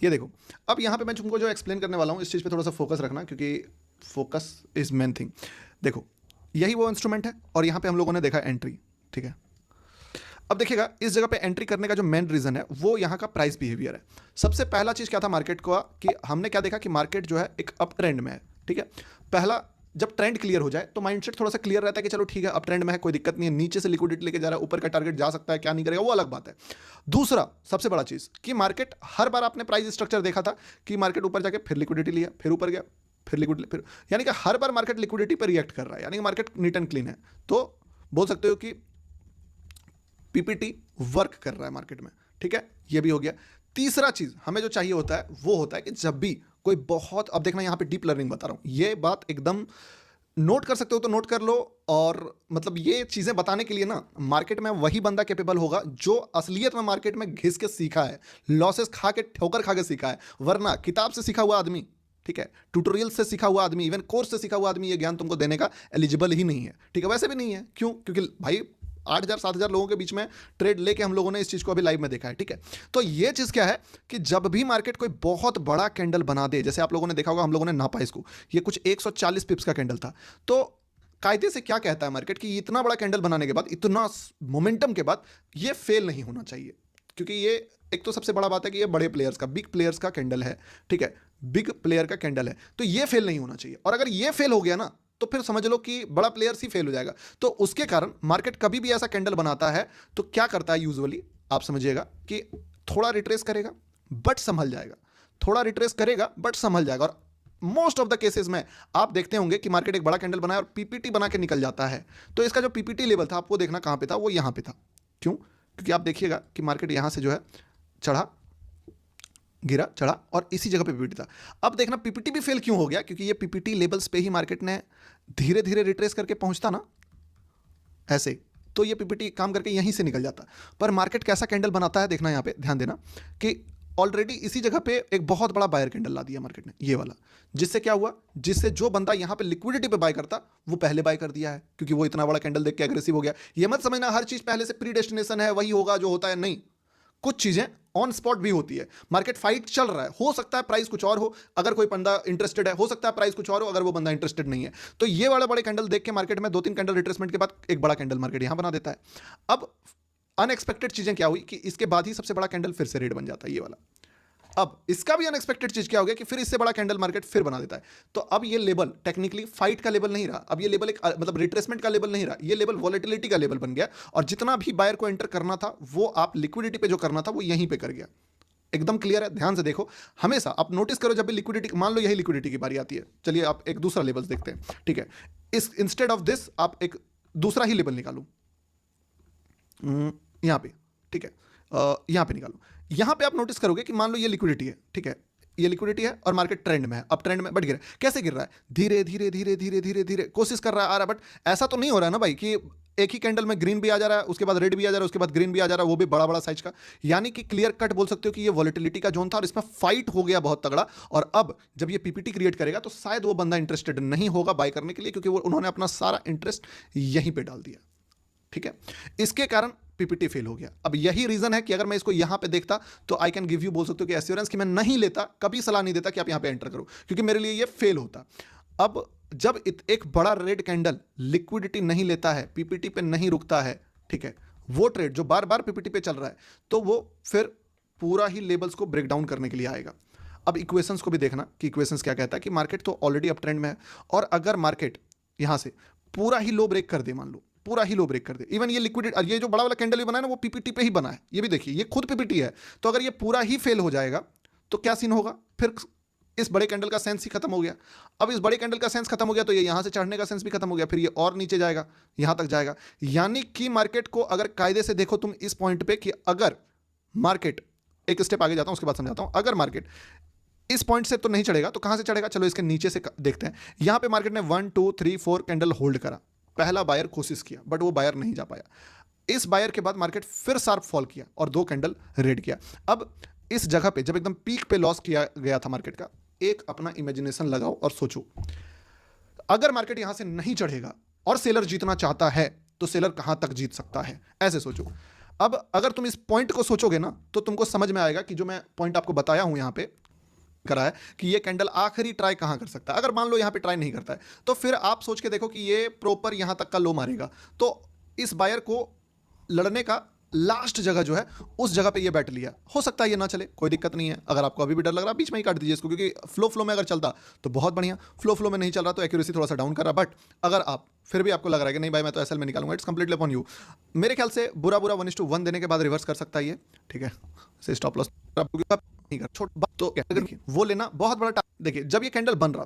ये देखो, अब यहाँ पे मैं तुमको जो एक्सप्लेन करने वाला हूँ इस चीज़ पे थोड़ा सा फोकस रखना, क्योंकि फोकस इज मेन थिंग। देखो, यही वो इंस्ट्रूमेंट है और यहाँ पे हम लोगों ने देखा एंट्री, ठीक है। अब देखिएगा, इस जगह पे एंट्री करने का जो मेन रीजन है वो यहाँ का प्राइस बिहेवियर है। सबसे पहला चीज़ क्या था मार्केट का, कि हमने क्या देखा कि मार्केट जो है एक अप ट्रेंड में है, ठीक है। पहला, जब ट्रेंड क्लियर हो जाए तो माइंडसेट थोड़ा सा क्लियर रहता है कि चलो ठीक है, अप ट्रेंड में है, कोई दिक्कत नहीं है, नीचे से लिक्विडिटी लेके जा रहा है, ऊपर का टारगेट जा सकता है, क्या नहीं करेगा वो अलग बात है। दूसरा सबसे बड़ा चीज़ कि मार्केट हर बार आपने प्राइस स्ट्रक्चर देखा था कि मार्केट ऊपर जाके फिर लिक्विडिटी लिया, फिर ऊपर गया, फिर लिक्विडिटी, फिर, यानी कि हर बार मार्केट लिक्विडिटी पर रिएक्ट कर रहा है, यानी कि मार्केट नीट एंड क्लीन है। तो बोल सकते हो कि पीपीटी वर्क कर रहा है मार्केट में, ठीक है। ये भी हो गया। तीसरा चीज हमें जो चाहिए होता है वो होता है कि जब भी कोई बहुत, अब देखना यहां पे डीप लर्निंग बता रहा हूं, ये बात एकदम नोट कर सकते हो तो नोट कर लो। और मतलब ये चीजें बताने के लिए ना, मार्केट में वही बंदा कैपेबल होगा जो असलियत में मार्केट में घिस के सीखा है, लॉसेस खा के, ठोकर खा के सीखा है। वरना किताब से सीखा हुआ आदमी, ठीक है, ट्यूटोरियल से सीखा हुआ आदमी, इवन कोर्स से सीखा हुआ आदमी ये ज्ञान तुमको देने का एलिजिबल ही नहीं है, ठीक है। वैसे भी नहीं है, क्यों? क्योंकि भाई 8,000-7,000 लोगों के बीच में ट्रेड लेके हम लोगों ने इस चीज को अभी लाइव में देखा है, ठीक है। तो ये चीज क्या है कि जब भी मार्केट कोई बहुत बड़ा कैंडल बना दे, जैसे आप लोगों ने देखा होगा, हम लोगों ने नापा इसको, ये कुछ 140 पिप्स का कैंडल था। तो कायदे से क्या कहता है मार्केट कि इतना बड़ा कैंडल बनाने के बाद, इतना मोमेंटम के बाद, ये फेल नहीं होना चाहिए। क्योंकि ये एक तो सबसे बड़ा बात है कि ये बड़े प्लेयर्स का, बिग प्लेयर्स का कैंडल है, ठीक है, बिग प्लेयर का कैंडल है, तो ये फेल नहीं होना चाहिए। और अगर ये फेल हो गया ना, तो फिर समझ लो कि बड़ा प्लेयर्स ही फेल हो जाएगा। तो उसके कारण मार्केट कभी भी ऐसा कैंडल बनाता है तो क्या करता है यूजुअली, आप समझिएगा कि थोड़ा रिट्रेस करेगा बट संभल जाएगा, थोड़ा रिट्रेस करेगा बट संभल जाएगा। और मोस्ट ऑफ द केसेस में आप देखते होंगे कि मार्केट एक बड़ा कैंडल बनाया और पीपीटी बना के निकल जाता है। तो इसका जो पीपीटी लेवल था, आपको देखना कहां पे था, वो यहां पे था। क्यों? क्योंकि आप देखिएगा कि मार्केट यहां से जो है चढ़ा, गिरा, चढ़ा, और इसी जगह पे पीपीटी था। अब देखना पीपीटी भी फेल क्यों हो गया, क्योंकि ये पीपीटी लेवल्स पे ही मार्केट ने धीरे धीरे रिट्रेस करके पहुंचता ना ऐसे, तो ये पीपीटी काम करके यहीं से निकल जाता। पर मार्केट कैसा कैंडल बनाता है देखना, यहां पे ध्यान देना कि ऑलरेडी इसी जगह पे एक बहुत बड़ा बायर कैंडल ला दिया मार्केट ने, ये वाला। जिससे क्या हुआ, जिससे जो बंदा यहां पे लिक्विडिटी पे बाय करता वो पहले बाय कर दिया है, क्योंकि वो इतना बड़ा कैंडल देख के एग्रेसिव हो गया। ये मत समझना हर चीज पहले से प्री डेस्टिनेशन है, वही होगा जो होता है, नहीं। कुछ चीजें ऑन स्पॉट भी होती है। मार्केट फाइट चल रहा है, हो सकता है प्राइस कुछ और हो, अगर कोई बंदा इंटरेस्टेड है, हो सकता है प्राइस कुछ और हो, अगर वो बंदा इंटरेस्टेड नहीं है। तो ये वाला बड़े कैंडल देख के मार्केट में 2-3 कैंडल रिट्रेसमेंट के बाद एक बड़ा कैंडल मार्केट यहां बना देता है। अब अनएक्सपेक्टेड चीजें क्या हुई कि इसके बाद ही सबसे बड़ा कैंडल फिर से रेड बन जाता है, ये वाला। अब इसका भी अनएक्सपेक्टेड चीज क्या हो गया कि फिर इससे बड़ा कैंडल मार्केट फिर बना देता है। तो अब ये लेवल टेक्निकली फाइट का लेवल नहीं रहा, अब ये लेवल एक मतलब रिट्रेसमेंट का लेवल नहीं रहा, ये लेवल वॉलेटिलिटी का लेवल बन गया। और जितना भी बायर को एंटर करना था वो आप लिक्विडिटी पे जो करना था वो यहीं पे कर गया। एकदम क्लियर है, ध्यान से देखो। हमेशा आप नोटिस करो जब भी लिक्विडिटी, मान लो यही लिक्विडिटी की बारी आती है, चलिए आप एक दूसरा लेवल देखते हैं, ठीक है। इस इंस्टेड ऑफ दिस आप एक दूसरा ही लेवल निकालो, यहां पे, ठीक है, यहां पे निकालो। यहां पे आप नोटिस करोगे कि मान लो ये लिक्विडिटी है, ठीक है, ये लिक्विडिटी है और मार्केट ट्रेंड में है, अब ट्रेंड में बट गिर कैसे गिर रहा है, धीरे धीरे धीरे धीरे धीरे धीरे कोशिश कर रहा है, आ रहा है, बट ऐसा तो नहीं हो रहा है ना भाई कि एक ही कैंडल में ग्रीन भी आ जा रहा है, उसके बाद रेड भी आ जा रहा है, उसके बाद ग्रीन भी आ जा रहा है, वो भी बड़ा बड़ा साइज का। यानी कि क्लियर कट बोल सकते हो कि ये वॉलेटिलिटी का जोन था और इसमें फाइट हो गया बहुत तगड़ा। और अब जब ये पीपीटी क्रिएट करेगा तो शायद वो बंदा इंटरेस्टेड नहीं होगा बाय करने के लिए, क्योंकि वो उन्होंने अपना सारा इंटरेस्ट यहीं पे डाल दिया, ठीक है। इसके कारण पीपीटी फेल हो गया। अब यही रीजन है कि अगर मैं इसको यहां पे देखता तो आई कैन गिव यू, बोल सकते हो कि एश्योरेंस, कि मैं नहीं लेता, कभी सलाह नहीं देता कि आप यहां पे एंटर करो, क्योंकि मेरे लिए ये फेल होता। अब जब एक बड़ा रेड कैंडल लिक्विडिटी नहीं लेता है, पीपीटी पे नहीं रुकता है, ठीक है, वो ट्रेड जो बार बार पीपीटी पे चल रहा है, तो वो फिर पूरा ही लेवल्स को ब्रेक डाउन करने के लिए आएगा। अब इक्वेशंस को भी देखना कि इक्वेशंस क्या कहता है कि मार्केट तो ऑलरेडी अप ट्रेंड में है, और अगर मार्केट यहां से पूरा ही लो ब्रेक कर दे, मान लो पूरा ही लो ब्रेक कर दे, इवन ये लिक्विडिटी, ये जो बड़ा वाला कैंडल भी बना है ना, वो पीपीटी पे ही बना है, ये भी देखिए, ये खुद पीपीटी है। तो अगर ये पूरा ही फेल हो जाएगा तो क्या सीन होगा, फिर इस बड़े कैंडल का सेंस ही खत्म हो गया। अब इस बड़े कैंडल का सेंस खत्म हो गया तो ये यहां से चढ़ने का सेंस भी खत्म हो गया, फिर ये और नीचे जाएगा, यहां तक जाएगा। यानी कि मार्केट को अगर कायदे से देखो तुम इस पॉइंट पे, कि अगर मार्केट, एक स्टेप आगे जाता हूं उसके बाद समझाता हूं, अगर मार्केट इस पॉइंट से तो नहीं चढ़ेगा तो कहां से चढ़ेगा, चलो इसके नीचे से देखते हैं। यहां पे मार्केट ने 1 2 3 4 कैंडल होल्ड करा, पहला बायर कोशिश किया बट वो बायर नहीं जा पाया। इस बायर के बाद मार्केट फिर शार्प फॉल किया और 2 कैंडल रेड किया। अब इस जगह पे जब एकदम पीक पे लॉस किया गया था मार्केट का, एक अपना इमेजिनेशन लगाओ और सोचो, अगर मार्केट यहां से नहीं चढ़ेगा और सेलर जीतना चाहता है तो सेलर कहां तक जीत सकता है, ऐसे सोचो। अब अगर तुम इस पॉइंट को सोचोगे ना तो तुमको समझ में आएगा कि जो मैं पॉइंट आपको बताया हूं यहां पे करा है कि ये कैंडल आखिरी ट्राई कहां कर सकता है। अगर मान लो यहां पे ट्राई नहीं करता है तो फिर आप सोच के देखो कि ये प्रॉपर यहां तक का लो मारेगा, तो इस बायर को लड़ने का लास्ट जगह जो है उस जगह पे ये बैठ लिया। हो सकता है ये ना चले, कोई दिक्कत नहीं है। अगर आपको अभी भी डर लग रहा है बीच में ही काट दीजिए इसको, क्योंकि फ्लो में अगर चलता तो बहुत बढ़िया, फ्लो में नहीं चल रहा तो एक्यूरेसी थोड़ा सा डाउन कर रहा। बट अगर आप फिर भी आपको लग रहा है कि नहीं भाई मैं तो एसएल में निकालूंगा, इट्स कंप्लीटली अपॉन यू। मेरे ख्याल से बुरा 1:1 देने के बाद रिवर्स कर सकता है ये, ठीक है, से स्टॉप लॉस नहीं कर छोटा तो देखिए वो लेना बहुत बड़ा। देखिए जब ये कैंडल बन रहा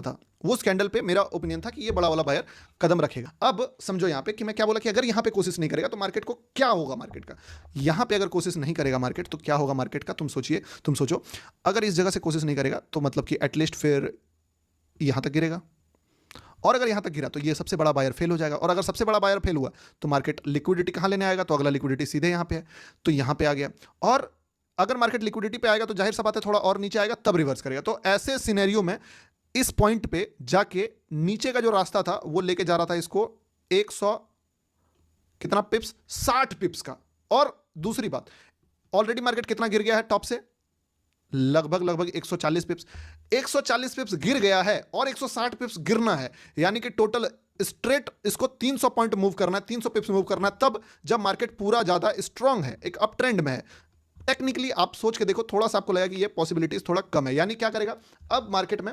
था वो उस कैंडल पे मेरा ओपिनियन था कि ये बड़ा वाला बायर कदम रखेगा। अब समझो यहाँ पे कि मैं क्या बोला कि अगर यहाँ पे कोशिश नहीं करेगा तो मार्केट को क्या होगा, मार्केट का यहाँ पे अगर कोशिश नहीं करेगा मार्केट तो क्या होगा मार्केट का, तुम सोचो। अगर इस जगह से कोशिश नहीं करेगा तो मतलब कि एटलीस्ट फिर यहाँ तक गिरेगा, और अगर यहां तक गिरा तो ये सबसे बड़ा बायर फेल हो जाएगा, और अगर सबसे बड़ा बायर फेल हुआ तो मार्केट लिक्विडिटी कहां लेने आएगा, तो अगला लिक्विडिटी सीधे यहां पे है, तो यहां पे आ गया। और अगर मार्केट लिक्विडिटी पे आएगा तो जाहिर सा बात है थोड़ा और नीचे आएगा तब रिवर्स करेगा। तो ऐसे सिनेरियो में इस पॉइंट पे जाके नीचे का जो रास्ता था वो लेके जा रहा था इसको 100 कितना पिप्स, 60 पिप्स का। और दूसरी बात, ऑलरेडी मार्केट कितना गिर गया है टॉप से, लगभग 140 पिप्स। 140 पिप्स गिर गया है और 160 पिप्स गिरना है, यानी कि टोटल स्ट्रेट इसको 300 पॉइंट मूव करना है, 300 पिप्स मूव करना है, तब जब मार्केट पूरा ज्यादा स्ट्रांग है, एक अप ट्रेंड में है। टेक्निकली आप सोच के देखो, थोड़ा सा आपको लगेगा कि ये पॉसिबिलिटीज थोड़ा कम है। यानी क्या करेगा, अब मार्केट में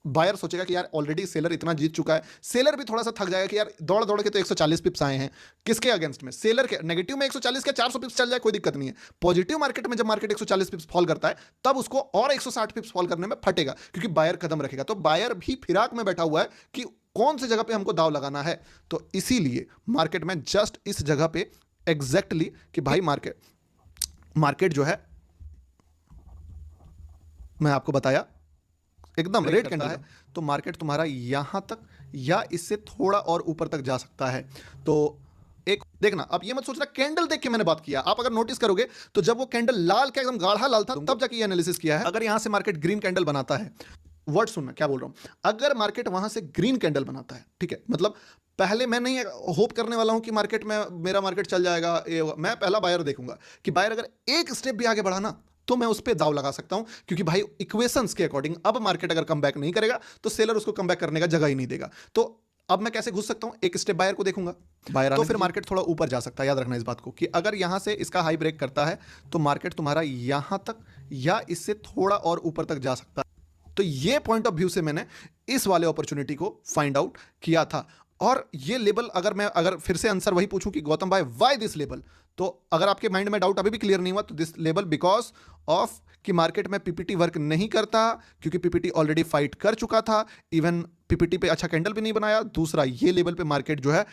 बायर सोचेगा कि यार ऑलरेडी सेलर इतना जीत चुका है, सेलर भी थोड़ा सा थक जाएगा कि यार दौड़ के तो 140 पिप्स आए हैं, किसके अगेंस्ट में, सेलर के। नेगेटिव में 140 के 400 पिप्स चल जाए कोई दिक्कत नहीं है। पॉजिटिव मार्केट में जब मार्केट 140 पिप्स फॉल करता है तब उसको और 160 पिप्स फॉल करने में फटेगा, क्योंकि बायर कदम रखेगा। तो बायर भी फिराक में बैठा हुआ है कि कौन सी जगह पे हमको दाव लगाना है। तो इसीलिए मार्केट में जस्ट इस जगह पे एग्जैक्टली कि भाई मार्केट जो है मैं आपको बताया एकदम रेड कैंडल है, तो मार्केट तुम्हारा यहां तक या इससे थोड़ा और ऊपर तक जा सकता है। तो एक देखना, अब ये मत सोचना कैंडल देख के मैंने बात किया। आप अगर नोटिस करोगे तो जब वो कैंडल लाल का एकदम गाढ़ा लाल था तब जाके ये एनालिसिस किया है। अगर यहां से मार्केट ग्रीन कैंडल बनाता है, वर्ड सुनना क्या बोल रहा हूं, अगर मार्केट वहां से ग्रीन कैंडल बनाता है, ठीक है, मतलब पहले मैं नहीं होप करने वाला हूं कि मार्केट में मेरा मार्केट चल जाएगा, मैं पहला बायर देखूंगा कि बायर अगर एक स्टेप भी आगे बढ़ा ना तो मैं उस पर दाव लगा सकता हूं, क्योंकि भाई इक्वेशंस के अकॉर्डिंग अब मार्केट अगर कम बैक नहीं करेगा तो सेलर उसको कम बैक करने का जगह ही नहीं देगा। तो अब मैं कैसे घुस सकता हूं, एक स्टेप बायर को देखूंगा, बायर तो फिर मार्केट थोड़ा ऊपर जा सकता है। याद रखना इस बात को कि अगर यहां से इसका हाई ब्रेक करता है तो मार्केट तुम्हारा यहां तक या इससे थोड़ा और ऊपर तक जा सकता है। तो ये पॉइंट ऑफ व्यू से मैंने इस वाले अपॉर्चुनिटी को फाइंड आउट किया था। और ये लेवल अगर फिर से आंसर वही पूछूं कि गौतम भाई व्हाई दिस लेवल, तो अगर आपके माइंड में डाउट अभी भी क्लियर नहीं हुआ तो दिस लेवल बिकॉज ऑफ कि मार्केट में पीपीटी वर्क नहीं करता, क्योंकि पीपीटी ऑलरेडी फाइट कर चुका था, इवन पीपीटी पे अच्छा कैंडल भी नहीं बनाया। दूसरा, ये लेवल पे मार्केट जो है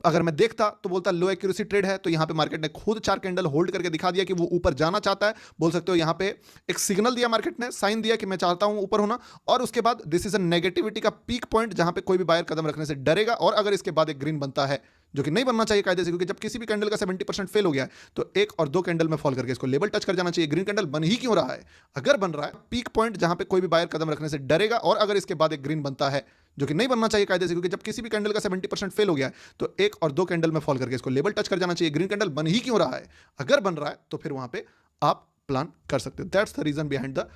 अगर मैं देखता तो बोलता लो एक्यूरेसी ट्रेड है, तो यहां पे मार्केट ने खुद 4 कैंडल होल्ड करके दिखा दिया कि वो ऊपर जाना चाहता है। बोल सकते हो यहां पे एक सिग्नल दिया, मार्केट ने साइन दिया कि मैं चाहता हूं ऊपर होना। और उसके बाद दिस इज अ नेगेटिविटी का पीक पॉइंट जहां पे कोई भी बायर कदम रखने से डरेगा। और अगर इसके बाद एक ग्रीन बनता है, जो कि नहीं बनना चाहिए कायदे से, क्योंकि जब किसी भी कैंडल का 70% फेल हो गया है तो 1 और 2 कैंडल में फॉल करके इसको लेवल टच कर जाना चाहिए। ग्रीन कैंडल बन ही क्यों रहा है, अगर बन रहा है पीक पॉइंट जहां पे कोई भी बायर कदम रखने से डरेगा, और अगर इसके बाद एक ग्रीन बनता है, जो कि नहीं बनना चाहिए कायदे से, क्योंकि जब किसी भी कैंडल का 70% फेल हो गया है तो 1 और 2 कैंडल में फॉल करके इसको लेवल टच कर जाना चाहिए। ग्रीन कैंडल बन ही क्यों रहा है, अगर बन रहा है तो फिर वहां पे आप प्लान कर सकते हो। That's the reason behind the